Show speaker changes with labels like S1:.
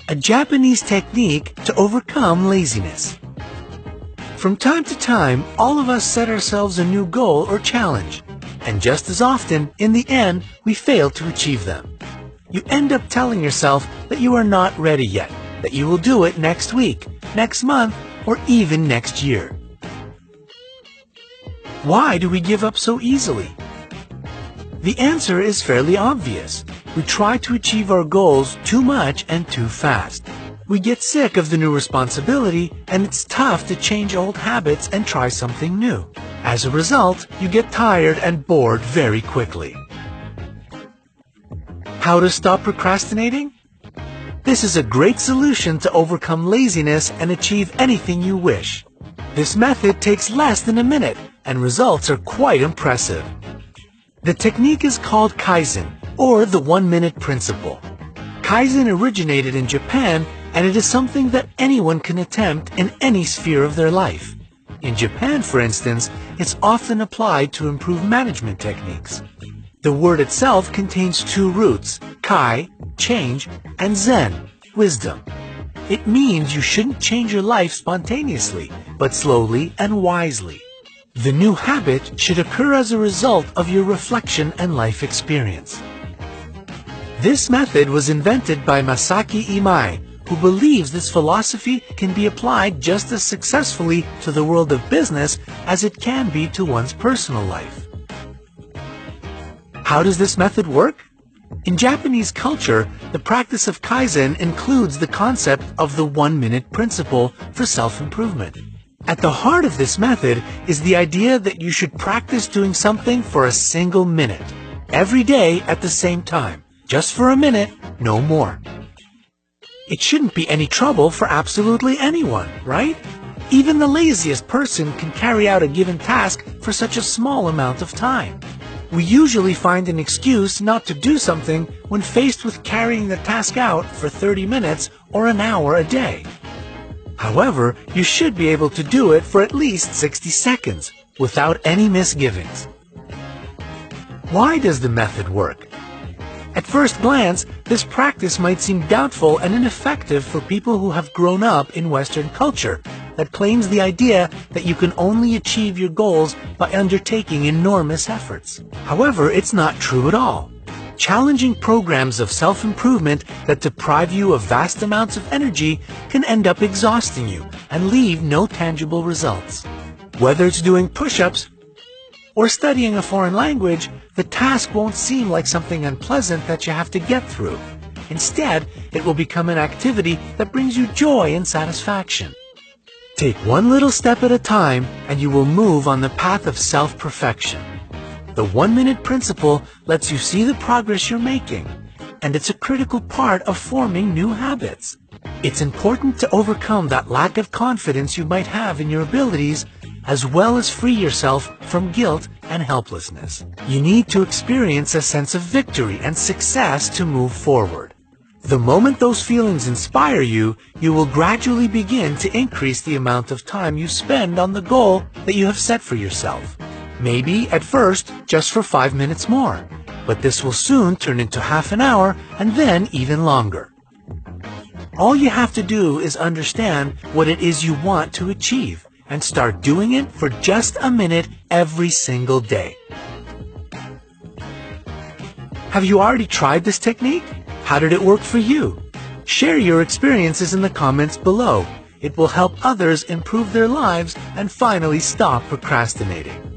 S1: a Japanese technique to overcome laziness. From time to time, all of us set ourselves a new goal or challenge, and just as often, in the end, we fail to achieve them. You end up telling yourself that you are not ready yet, that you will do it next week, next month, or even next year. Why do we give up so easily? The answer is fairly obvious. We try to achieve our goals too much and too fast. We get sick of the new responsibility, and it's tough to change old habits and try something new. As a result, you get tired and bored very quickly. How to stop procrastinating? This is a great solution to overcome laziness and achieve anything you wish. This method takes less than a minute, and results are quite impressive. The technique is called Kaizen, or the 1-minute principle. Kaizen originated in Japan, and it is something that anyone can attempt in any sphere of their life. In Japan, for instance, it's often applied to improve management techniques. The word itself contains two roots, kai, change, and zen, wisdom. It means you shouldn't change your life spontaneously, but slowly and wisely. The new habit should occur as a result of your reflection and life experience. This method was invented by Masaki Imai, who believes this philosophy can be applied just as successfully to the world of business as it can be to one's personal life. How does this method work? In Japanese culture, the practice of Kaizen includes the concept of the 1-minute principle for self-improvement. At the heart of this method is the idea that you should practice doing something for a single minute, every day at the same time, just for a minute, no more. It shouldn't be any trouble for absolutely anyone, right? Even the laziest person can carry out a given task for such a small amount of time. We usually find an excuse not to do something when faced with carrying the task out for 30 minutes or an hour a day. However, you should be able to do it for at least 60 seconds, without any misgivings. Why does the method work? At first glance, this practice might seem doubtful and ineffective for people who have grown up in Western culture that claims the idea that you can only achieve your goals by undertaking enormous efforts. However, it's not true at all. Challenging programs of self-improvement that deprive you of vast amounts of energy can end up exhausting you and leave no tangible results. Whether it's doing push-ups or studying a foreign language, the task won't seem like something unpleasant that you have to get through. Instead, it will become an activity that brings you joy and satisfaction. Take one little step at a time, and you will move on the path of self-perfection. The 1-minute principle lets you see the progress you're making, and it's a critical part of forming new habits. It's important to overcome that lack of confidence you might have in your abilities, as well as free yourself from guilt and helplessness. You need to experience a sense of victory and success to move forward. The moment those feelings inspire you, you will gradually begin to increase the amount of time you spend on the goal that you have set for yourself. Maybe at first just for 5 minutes more, but this will soon turn into half an hour and then even longer. All you have to do is understand what it is you want to achieve and start doing it for just a minute every single day. Have you already tried this technique? How did it work for you? Share your experiences in the comments below. It will help others improve their lives and finally stop procrastinating.